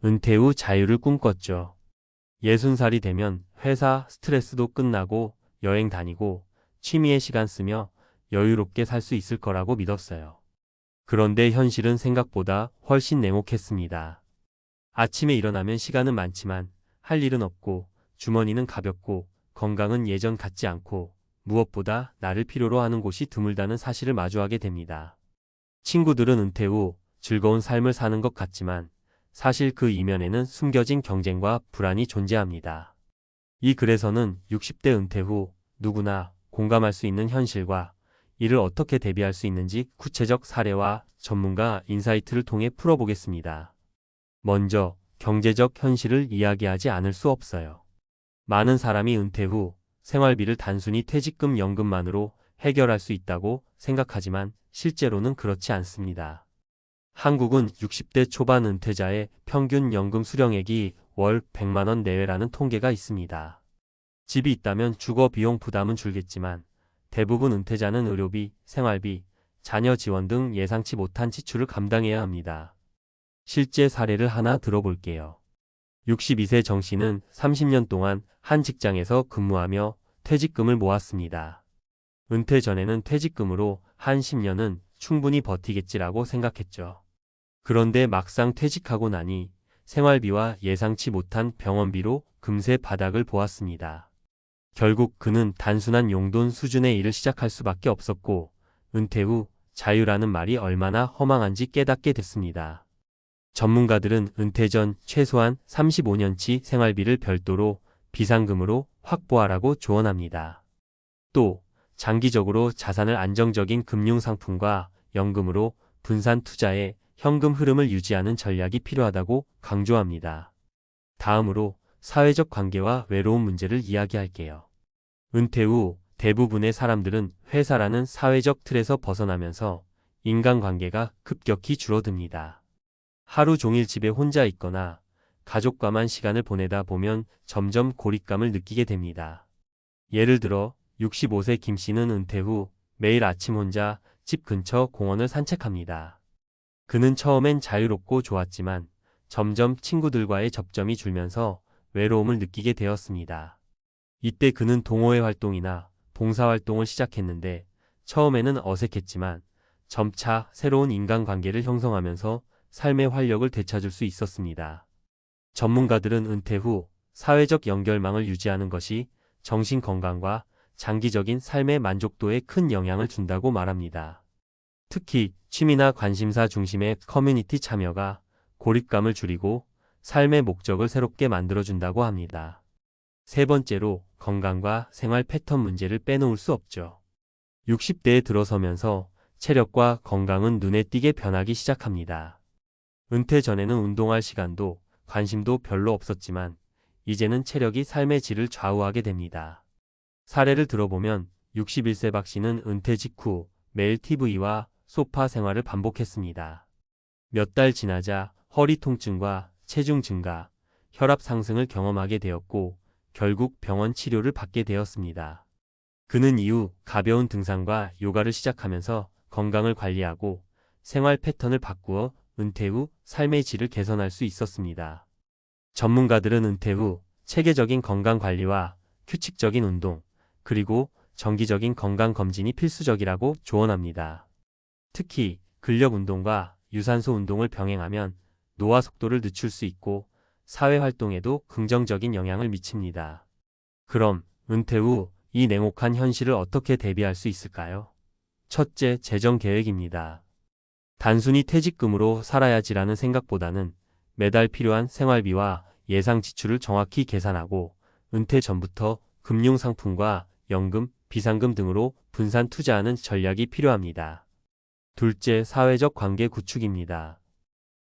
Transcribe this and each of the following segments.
은퇴 후 자유를 꿈꿨죠. 60살이 되면 회사 스트레스도 끝나고 여행 다니고 취미에 시간 쓰며 여유롭게 살 수 있을 거라고 믿었어요. 그런데 현실은 생각보다 훨씬 냉혹했습니다. 아침에 일어나면 시간은 많지만 할 일은 없고 주머니는 가볍고 건강은 예전 같지 않고 무엇보다 나를 필요로 하는 곳이 드물다는 사실을 마주하게 됩니다. 친구들은 은퇴 후 즐거운 삶을 사는 것 같지만 사실 그 이면에는 숨겨진 경쟁과 불안이 존재합니다. 이 글에서는 60대 은퇴 후 누구나 공감할 수 있는 현실과 이를 어떻게 대비할 수 있는지 구체적 사례와 전문가 인사이트를 통해 풀어보겠습니다. 먼저 경제적 현실을 이야기하지 않을 수 없어요. 많은 사람이 은퇴 후 생활비를 단순히 퇴직금 연금만으로 해결할 수 있다고 생각하지만 실제로는 그렇지 않습니다. 한국은 60대 초반 은퇴자의 평균 연금 수령액이 월 100만 원 내외라는 통계가 있습니다. 집이 있다면 주거 비용 부담은 줄겠지만 대부분 은퇴자는 의료비, 생활비, 자녀 지원 등 예상치 못한 지출을 감당해야 합니다. 실제 사례를 하나 들어볼게요. 62세 정 씨는 30년 동안 한 직장에서 근무하며 퇴직금을 모았습니다. 은퇴 전에는 퇴직금으로 한 10년은 충분히 버티겠지라고 생각했죠. 그런데 막상 퇴직하고 나니 생활비와 예상치 못한 병원비로 금세 바닥을 보았습니다. 결국 그는 단순한 용돈 수준의 일을 시작할 수밖에 없었고 은퇴 후 자유라는 말이 얼마나 허망한지 깨닫게 됐습니다. 전문가들은 은퇴 전 최소한 35년치 생활비를 별도로 비상금으로 확보하라고 조언합니다. 또 장기적으로 자산을 안정적인 금융상품과 연금으로 분산 투자해 현금 흐름을 유지하는 전략이 필요하다고 강조합니다. 다음으로 사회적 관계와 외로움 문제를 이야기할게요. 은퇴 후 대부분의 사람들은 회사라는 사회적 틀에서 벗어나면서 인간관계가 급격히 줄어듭니다. 하루 종일 집에 혼자 있거나 가족과만 시간을 보내다 보면 점점 고립감을 느끼게 됩니다. 예를 들어 65세 김 씨는 은퇴 후 매일 아침 혼자 집 근처 공원을 산책합니다. 그는 처음엔 자유롭고 좋았지만 점점 친구들과의 접점이 줄면서 외로움을 느끼게 되었습니다. 이때 그는 동호회 활동이나 봉사활동을 시작했는데 처음에는 어색했지만 점차 새로운 인간관계를 형성하면서 삶의 활력을 되찾을 수 있었습니다. 전문가들은 은퇴 후 사회적 연결망을 유지하는 것이 정신 건강과 장기적인 삶의 만족도에 큰 영향을 준다고 말합니다. 특히 취미나 관심사 중심의 커뮤니티 참여가 고립감을 줄이고 삶의 목적을 새롭게 만들어준다고 합니다. 세 번째로 건강과 생활 패턴 문제를 빼놓을 수 없죠. 60대에 들어서면서 체력과 건강은 눈에 띄게 변하기 시작합니다. 은퇴 전에는 운동할 시간도 관심도 별로 없었지만 이제는 체력이 삶의 질을 좌우하게 됩니다. 사례를 들어보면 61세 박 씨는 은퇴 직후 매일 TV와 소파 생활을 반복했습니다. 몇 달 지나자 허리 통증과 체중 증가, 혈압 상승을 경험하게 되었고 결국 병원 치료를 받게 되었습니다. 그는 이후 가벼운 등산과 요가를 시작하면서 건강을 관리하고 생활 패턴을 바꾸어 은퇴 후 삶의 질을 개선할 수 있었습니다. 전문가들은 은퇴 후 체계적인 건강 관리와 규칙적인 운동, 그리고 정기적인 건강 검진이 필수적이라고 조언합니다. 특히 근력 운동과 유산소 운동을 병행하면 노화 속도를 늦출 수 있고 사회 활동에도 긍정적인 영향을 미칩니다. 그럼 은퇴 후 이 냉혹한 현실을 어떻게 대비할 수 있을까요? 첫째, 재정 계획입니다. 단순히 퇴직금으로 살아야지라는 생각보다는 매달 필요한 생활비와 예상 지출을 정확히 계산하고 은퇴 전부터 금융상품과 연금, 비상금 등으로 분산 투자하는 전략이 필요합니다. 둘째, 사회적 관계 구축입니다.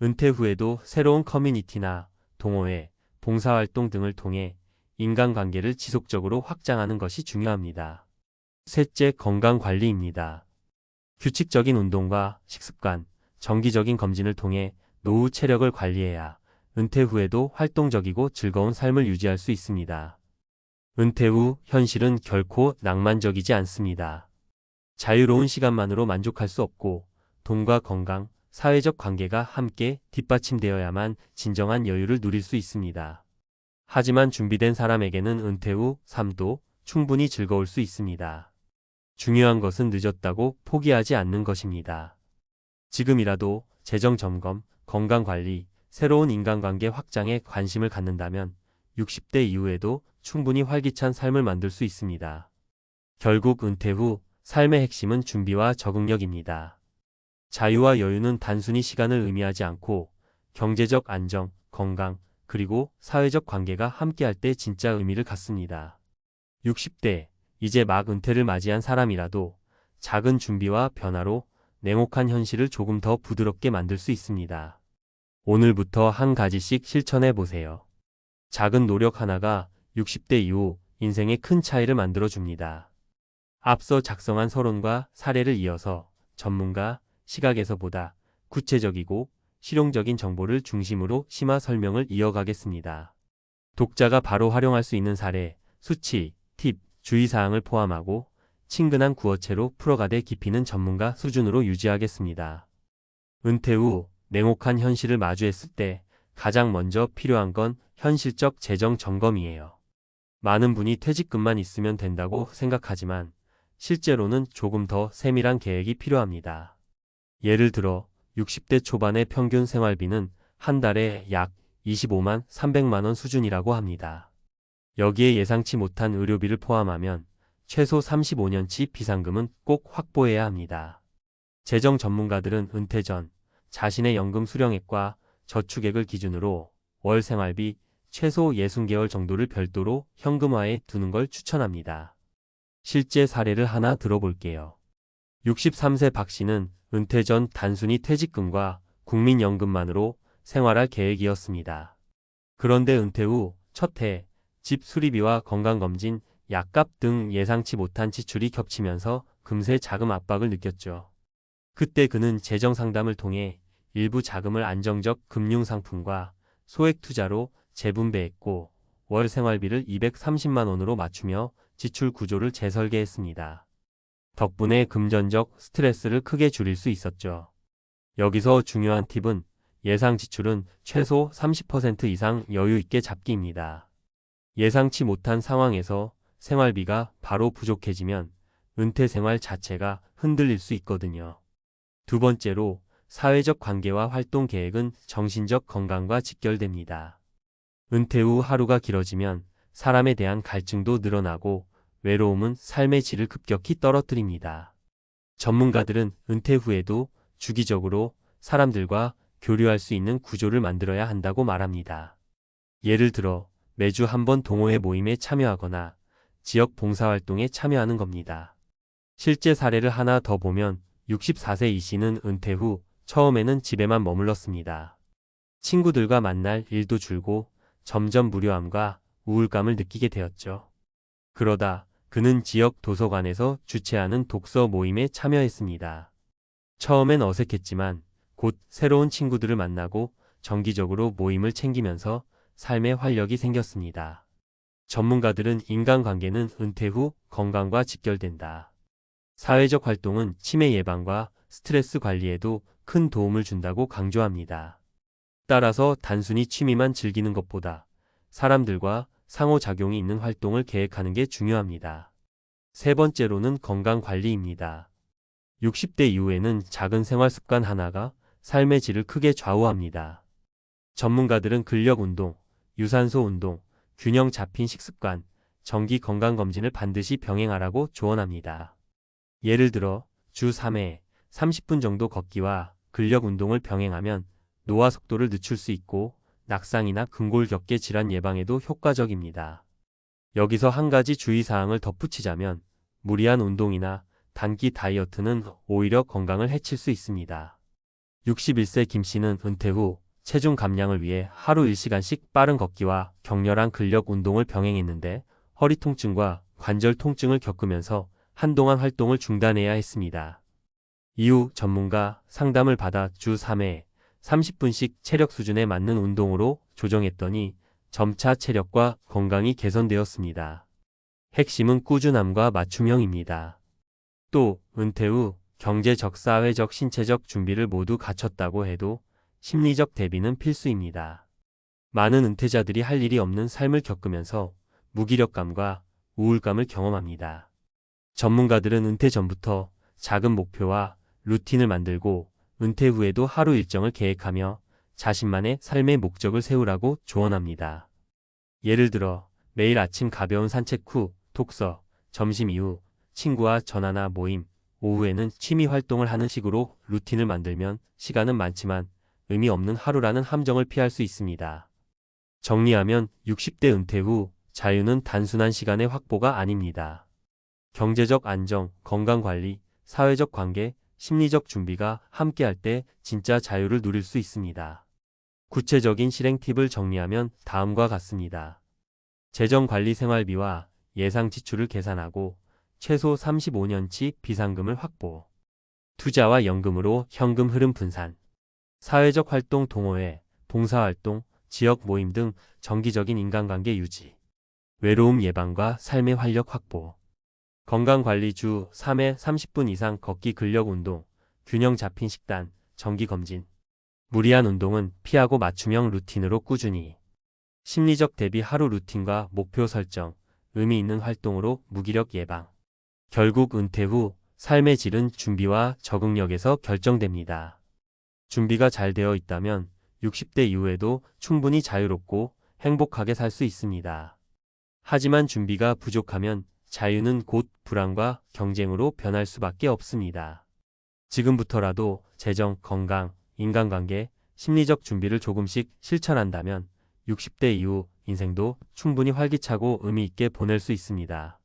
은퇴 후에도 새로운 커뮤니티나 동호회, 봉사활동 등을 통해 인간관계를 지속적으로 확장하는 것이 중요합니다. 셋째, 건강관리입니다. 규칙적인 운동과 식습관, 정기적인 검진을 통해 노후 체력을 관리해야 은퇴 후에도 활동적이고 즐거운 삶을 유지할 수 있습니다. 은퇴 후 현실은 결코 낭만적이지 않습니다. 자유로운 시간만으로 만족할 수 없고 돈과 건강, 사회적 관계가 함께 뒷받침되어야만 진정한 여유를 누릴 수 있습니다. 하지만 준비된 사람에게는 은퇴 후 삶도 충분히 즐거울 수 있습니다. 중요한 것은 늦었다고 포기하지 않는 것입니다. 지금이라도 재정 점검, 건강 관리, 새로운 인간관계 확장에 관심을 갖는다면 60대 이후에도 충분히 활기찬 삶을 만들 수 있습니다. 결국 은퇴 후 삶의 핵심은 준비와 적응력입니다. 자유와 여유는 단순히 시간을 의미하지 않고 경제적 안정, 건강, 그리고 사회적 관계가 함께할 때 진짜 의미를 갖습니다. 60대, 이제 막 은퇴를 맞이한 사람이라도 작은 준비와 변화로 냉혹한 현실을 조금 더 부드럽게 만들 수 있습니다. 오늘부터 한 가지씩 실천해 보세요. 작은 노력 하나가 60대 이후 인생에 큰 차이를 만들어 줍니다. 앞서 작성한 서론과 사례를 이어서 전문가 시각에서보다 구체적이고 실용적인 정보를 중심으로 심화 설명을 이어가겠습니다. 독자가 바로 활용할 수 있는 사례, 수치, 팁, 주의사항을 포함하고 친근한 구어체로 풀어가되 깊이는 전문가 수준으로 유지하겠습니다. 은퇴 후 냉혹한 현실을 마주했을 때 가장 먼저 필요한 건 현실적 재정 점검이에요. 많은 분이 퇴직금만 있으면 된다고 생각하지만 실제로는 조금 더 세밀한 계획이 필요합니다. 예를 들어 60대 초반의 평균 생활비는 한 달에 약 25만 300만 원 수준이라고 합니다. 여기에 예상치 못한 의료비를 포함하면 최소 35년치 비상금은 꼭 확보해야 합니다. 재정 전문가들은 은퇴 전 자신의 연금 수령액과 저축액을 기준으로 월 생활비 최소 60개월 정도를 별도로 현금화해 두는 걸 추천합니다. 실제 사례를 하나 들어볼게요. 63세 박 씨는 은퇴 전 단순히 퇴직금과 국민연금만으로 생활할 계획이었습니다. 그런데 은퇴 후 첫 해, 집 수리비와 건강검진, 약값 등 예상치 못한 지출이 겹치면서 금세 자금 압박을 느꼈죠. 그때 그는 재정 상담을 통해 일부 자금을 안정적 금융상품과 소액 투자로 재분배했고 월 생활비를 230만 원으로 맞추며 지출 구조를 재설계했습니다. 덕분에 금전적 스트레스를 크게 줄일 수 있었죠. 여기서 중요한 팁은 예상 지출은 최소 30% 이상 여유 있게 잡기입니다. 예상치 못한 상황에서 생활비가 바로 부족해지면 은퇴 생활 자체가 흔들릴 수 있거든요. 두 번째로 사회적 관계와 활동 계획은 정신적 건강과 직결됩니다. 은퇴 후 하루가 길어지면 사람에 대한 갈증도 늘어나고 외로움은 삶의 질을 급격히 떨어뜨립니다. 전문가들은 은퇴 후에도 주기적으로 사람들과 교류할 수 있는 구조를 만들어야 한다고 말합니다. 예를 들어 매주 한 번 동호회 모임에 참여하거나 지역 봉사활동에 참여하는 겁니다. 실제 사례를 하나 더 보면 64세 이 씨는 은퇴 후 처음에는 집에만 머물렀습니다. 친구들과 만날 일도 줄고 점점 무료함과 우울감을 느끼게 되었죠. 그러다 그는 지역 도서관에서 주최하는 독서 모임에 참여했습니다. 처음엔 어색했지만 곧 새로운 친구들을 만나고 정기적으로 모임을 챙기면서 삶의 활력이 생겼습니다. 전문가들은 인간관계는 은퇴 후 건강과 직결된다. 사회적 활동은 치매 예방과 스트레스 관리에도 큰 도움을 준다고 강조합니다. 따라서 단순히 취미만 즐기는 것보다 사람들과 상호작용이 있는 활동을 계획하는 게 중요합니다. 세 번째로는 건강관리입니다. 60대 이후에는 작은 생활 습관 하나가 삶의 질을 크게 좌우합니다. 전문가들은 근력 운동, 유산소 운동, 균형 잡힌 식습관, 정기 건강검진을 반드시 병행하라고 조언합니다. 예를 들어 주 3회 30분 정도 걷기와 근력 운동을 병행하면 노화 속도를 늦출 수 있고 낙상이나 근골격계 질환 예방에도 효과적입니다. 여기서 한 가지 주의사항을 덧붙이자면 무리한 운동이나 단기 다이어트는 오히려 건강을 해칠 수 있습니다. 61세 김 씨는 은퇴 후 체중 감량을 위해 하루 1시간씩 빠른 걷기와 격렬한 근력 운동을 병행했는데 허리 통증과 관절 통증을 겪으면서 한동안 활동을 중단해야 했습니다. 이후 전문가 상담을 받아 주 3회 30분씩 체력 수준에 맞는 운동으로 조정했더니 점차 체력과 건강이 개선되었습니다. 핵심은 꾸준함과 맞춤형입니다. 또 은퇴 후 경제적, 사회적, 신체적 준비를 모두 갖췄다고 해도 심리적 대비는 필수입니다. 많은 은퇴자들이 할 일이 없는 삶을 겪으면서 무기력감과 우울감을 경험합니다. 전문가들은 은퇴 전부터 작은 목표와 루틴을 만들고 은퇴 후에도 하루 일정을 계획하며 자신만의 삶의 목적을 세우라고 조언합니다. 예를 들어 매일 아침 가벼운 산책 후 독서, 점심 이후 친구와 전화나 모임, 오후에는 취미 활동을 하는 식으로 루틴을 만들면 시간은 많지만 의미 없는 하루라는 함정을 피할 수 있습니다. 정리하면 60대 은퇴 후 자유는 단순한 시간의 확보가 아닙니다. 경제적 안정, 건강관리, 사회적 관계, 심리적 준비가 함께할 때 진짜 자유를 누릴 수 있습니다. 구체적인 실행 팁을 정리하면 다음과 같습니다. 재정관리, 생활비와 예상 지출을 계산하고 최소 35년치 비상금을 확보. 투자와 연금으로 현금 흐름 분산. 사회적 활동, 동호회, 봉사활동, 지역 모임 등 정기적인 인간관계 유지. 외로움 예방과 삶의 활력 확보. 건강관리, 주 3회 30분 이상 걷기, 근력 운동, 균형 잡힌 식단, 정기검진. 무리한 운동은 피하고 맞춤형 루틴으로 꾸준히. 심리적 대비, 하루 루틴과 목표 설정, 의미 있는 활동으로 무기력 예방. 결국 은퇴 후 삶의 질은 준비와 적응력에서 결정됩니다. 준비가 잘 되어 있다면 60대 이후에도 충분히 자유롭고 행복하게 살 수 있습니다. 하지만 준비가 부족하면 자유는 곧 불안과 경쟁으로 변할 수밖에 없습니다. 지금부터라도 재정, 건강, 인간관계, 심리적 준비를 조금씩 실천한다면 60대 이후 인생도 충분히 활기차고 의미 있게 보낼 수 있습니다.